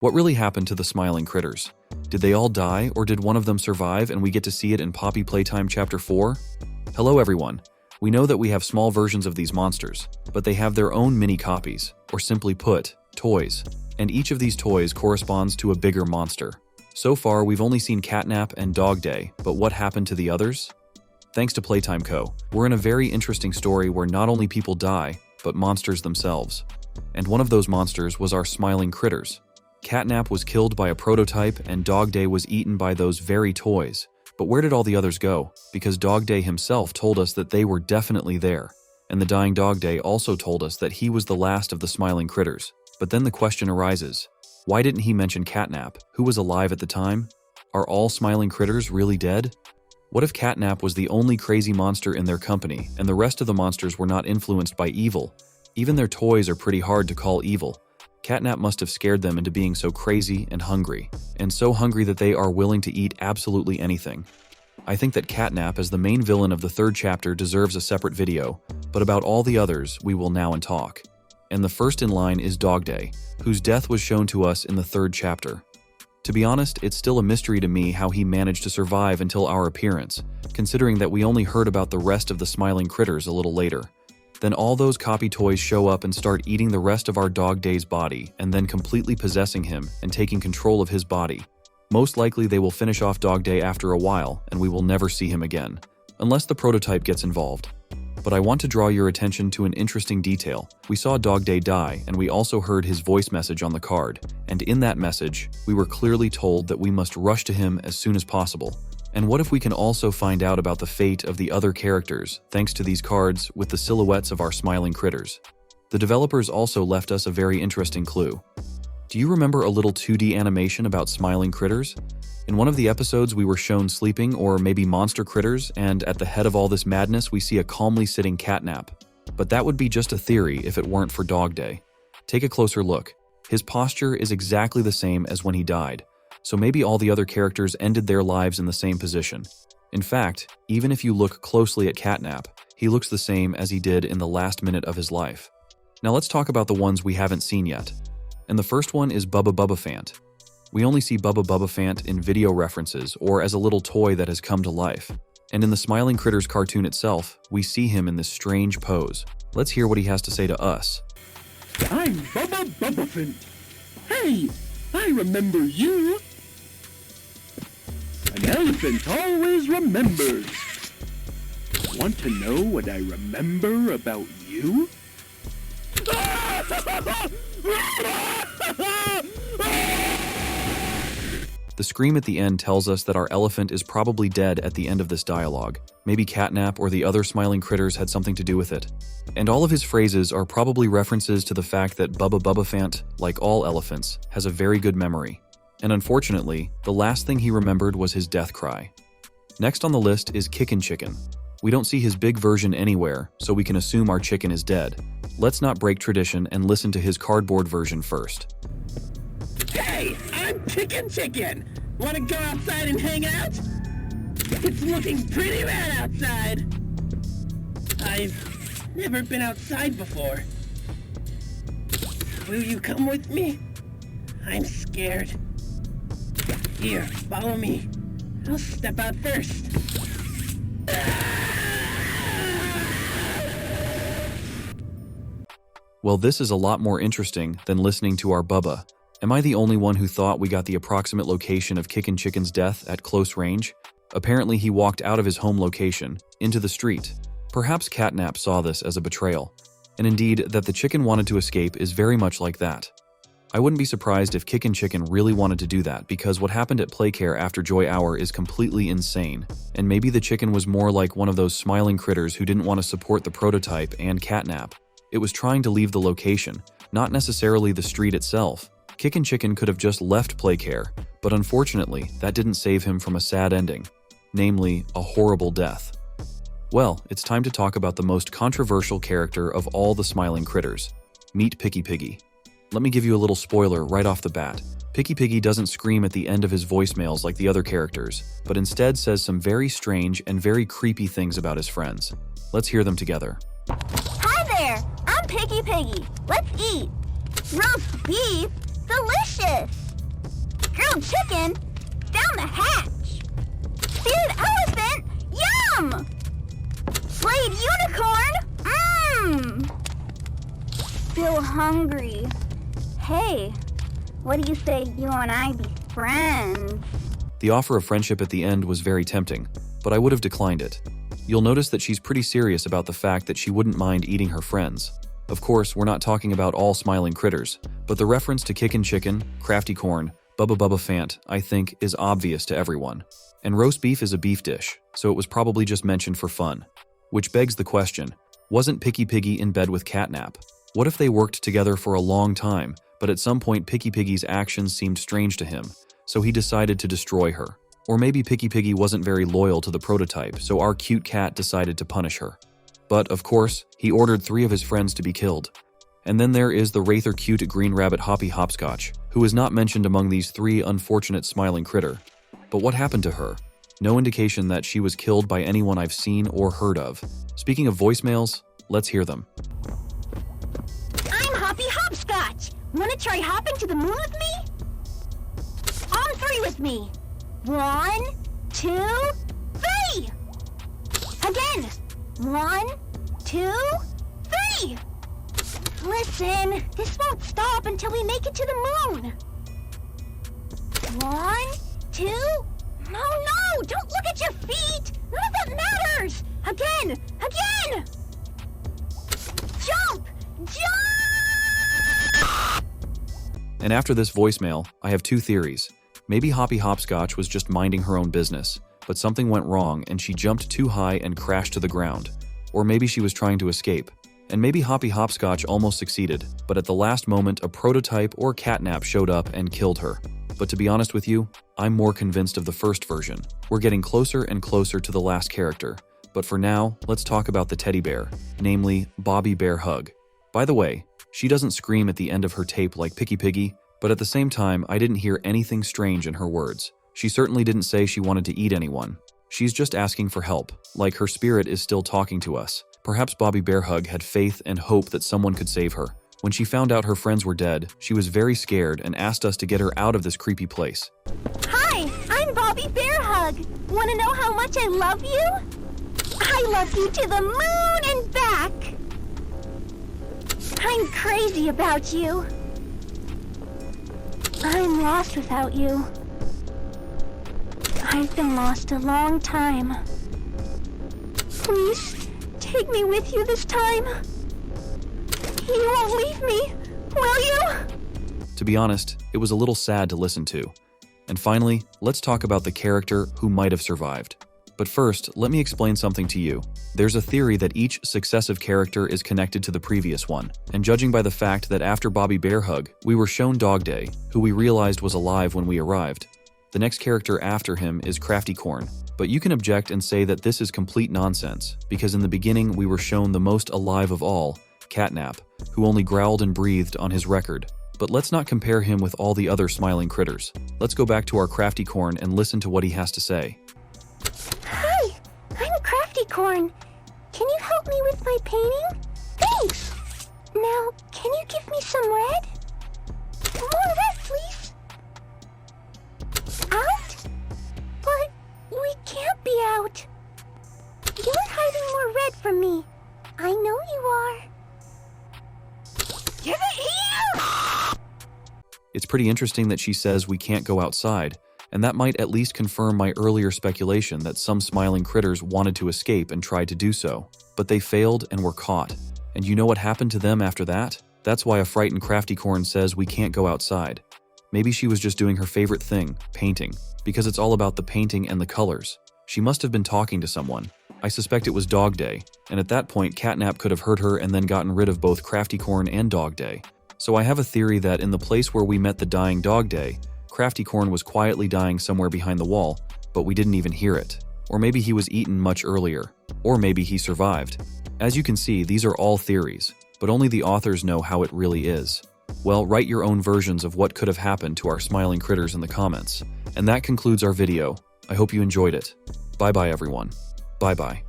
What really happened to the smiling critters? Did they all die, or did one of them survive and we get to see it in Poppy Playtime Chapter 4? Hello everyone. We know that we have small versions of these monsters, but they have their own mini copies, or simply put, toys. And each of these toys corresponds to a bigger monster. So far, we've only seen Catnap and Dog Day, but what happened to the others? Thanks to Playtime Co., we're in a very interesting story where not only people die, but monsters themselves. And one of those monsters was our smiling critters. Catnap was killed by a prototype and Dog Day was eaten by those very toys. But where did all the others go? Because Dog Day himself told us that they were definitely there. And the dying Dog Day also told us that he was the last of the smiling critters. But then the question arises, why didn't he mention Catnap, who was alive at the time? Are all smiling critters really dead? What if Catnap was the only crazy monster in their company and the rest of the monsters were not influenced by evil? Even their toys are pretty hard to call evil. Catnap must have scared them into being so crazy and so hungry that they are willing to eat absolutely anything. I think that Catnap as the main villain of the third chapter deserves a separate video, but about all the others we will now talk. And the first in line is Dog Day, whose death was shown to us in the third chapter. To be honest, it's still a mystery to me how he managed to survive until our appearance, considering that we only heard about the rest of the smiling critters a little later. Then all those copy toys show up and start eating the rest of our Dog Day's body and then completely possessing him and taking control of his body. Most likely they will finish off Dog Day after a while and we will never see him again, unless the prototype gets involved. But I want to draw your attention to an interesting detail. We saw Dog Day die and we also heard his voice message on the card, and in that message, we were clearly told that we must rush to him as soon as possible. And what if we can also find out about the fate of the other characters thanks to these cards with the silhouettes of our smiling critters? The developers also left us a very interesting clue. Do you remember a little 2D animation about smiling critters? In one of the episodes we were shown sleeping or maybe monster critters, and at the head of all this madness we see a calmly sitting Catnap. But that would be just a theory if it weren't for Dog Day. Take a closer look. His posture is exactly the same as when he died. So maybe all the other characters ended their lives in the same position. In fact, even if you look closely at Catnap, he looks the same as he did in the last minute of his life. Now let's talk about the ones we haven't seen yet. And the first one is Bubba Bubbaphant. We only see Bubba Bubbaphant in video references or as a little toy that has come to life. And in the Smiling Critters cartoon itself, we see him in this strange pose. Let's hear what he has to say to us. I'm Bubba Bubbaphant. Hey, I remember you. An elephant always remembers. Want to know what I remember about you? The scream at the end tells us that our elephant is probably dead at the end of this dialogue. Maybe Catnap or the other smiling critters had something to do with it. And all of his phrases are probably references to the fact that Bubba Bubbaphant, like all elephants, has a very good memory. And unfortunately, the last thing he remembered was his death cry. Next on the list is Kickin' Chicken. We don't see his big version anywhere, so we can assume our chicken is dead. Let's not break tradition and listen to his cardboard version first. Hey, I'm Kickin' Chicken. Want to go outside and hang out? It's looking pretty bad outside. I've never been outside before. Will you come with me? I'm scared. Here, follow me. I'll step out first. Well, this is a lot more interesting than listening to our Bubba. Am I the only one who thought we got the approximate location of Kickin' Chicken's death at close range? Apparently he walked out of his home location, into the street. Perhaps Catnap saw this as a betrayal. And indeed, that the chicken wanted to escape is very much like that. I wouldn't be surprised if Kickin' Chicken really wanted to do that because what happened at Playcare after Joy Hour is completely insane. And maybe the chicken was more like one of those smiling critters who didn't want to support the prototype and Catnap. It was trying to leave the location, not necessarily the street itself. Kickin' Chicken could have just left Playcare, but unfortunately, that didn't save him from a sad ending, namely, a horrible death. Well, it's time to talk about the most controversial character of all the smiling critters. Meet Picky Piggy. Let me give you a little spoiler right off the bat. Picky Piggy doesn't scream at the end of his voicemails like the other characters, but instead says some very strange and very creepy things about his friends. Let's hear them together. Hi there, I'm Picky Piggy. Let's eat. Roast beef? Delicious! Brown chicken? Down the hatch. Seared elephant? Yum! Slayed unicorn? Mmm! Still hungry. Hey, what do you say you and I be friends? The offer of friendship at the end was very tempting, but I would have declined it. You'll notice that she's pretty serious about the fact that she wouldn't mind eating her friends. Of course, we're not talking about all smiling critters, but the reference to Kickin' Chicken, Crafty Corn, Bubba Bubba Fant, I think, is obvious to everyone. And roast beef is a beef dish, so it was probably just mentioned for fun. Which begs the question, wasn't Picky Piggy in bed with Catnap? What if they worked together for a long time, but at some point Picky Piggy's actions seemed strange to him, so he decided to destroy her? Or maybe Picky Piggy wasn't very loyal to the prototype, so our cute cat decided to punish her. But, of course, he ordered 3 of his friends to be killed. And then there is the rather cute green rabbit Hoppy Hopscotch, who is not mentioned among these 3 unfortunate smiling critter. But what happened to her? No indication that she was killed by anyone I've seen or heard of. Speaking of voicemails, let's hear them. I'm Hoppy Hopscotch. Wanna try hopping to the moon with me? On 3 with me. 1, 2, 3! Again! 1, 2, 3! Listen, this won't stop until we make it to the moon. 1, 2... No, don't look at your feet! None of that matters! Again! Jump! And after this voicemail, I have 2 theories. Maybe Hoppy Hopscotch was just minding her own business, but something went wrong and she jumped too high and crashed to the ground. Or maybe she was trying to escape. And maybe Hoppy Hopscotch almost succeeded, but at the last moment a prototype or catnap showed up and killed her. But to be honest with you, I'm more convinced of the first version. We're getting closer and closer to the last character. But for now, let's talk about the teddy bear, namely Bobby Bear Hug. By the way, she doesn't scream at the end of her tape like Picky Piggy, but at the same time, I didn't hear anything strange in her words. She certainly didn't say she wanted to eat anyone. She's just asking for help, like her spirit is still talking to us. Perhaps Bobby Bear Hug had faith and hope that someone could save her. When she found out her friends were dead, she was very scared and asked us to get her out of this creepy place. Hi, I'm Bobby Bear Hug. Wanna know how much I love you? I love you to the moon and back. I'm crazy about you. I'm lost without you. I've been lost a long time. Please, take me with you this time. You won't leave me, will you? To be honest, it was a little sad to listen to. And finally, let's talk about the character who might have survived. But first, let me explain something to you. There's a theory that each successive character is connected to the previous one, and judging by the fact that after Bobby Bear Hug, we were shown Dog Day, who we realized was alive when we arrived. The next character after him is Crafty Corn, but you can object and say that this is complete nonsense, because in the beginning we were shown the most alive of all, Catnap, who only growled and breathed on his record. But let's not compare him with all the other smiling critters. Let's go back to our Crafty Corn and listen to what he has to say. Hi, I'm Crafty Corn. Can you help me with my painting? Thanks! Now, can you give me some red? More red, please. Out? But we can't be out. You're hiding more red from me. I know you are. Give it here! It's pretty interesting that she says we can't go outside, and that might at least confirm my earlier speculation that some smiling critters wanted to escape and tried to do so, but they failed and were caught. And you know what happened to them after that? That's why a frightened Crafty Corn says we can't go outside. Maybe she was just doing her favorite thing, painting, because it's all about the painting and the colors. She must have been talking to someone. I suspect it was Dog Day, and at that point Catnap could have heard her and then gotten rid of both Crafty Corn and Dog Day. So I have a theory that in the place where we met the dying Dog Day, Crafty Corn was quietly dying somewhere behind the wall, but we didn't even hear it. Or maybe he was eaten much earlier. Or maybe he survived. As you can see, these are all theories, but only the authors know how it really is. Well, write your own versions of what could have happened to our smiling critters in the comments. And that concludes our video. I hope you enjoyed it. Bye-bye, everyone. Bye-bye.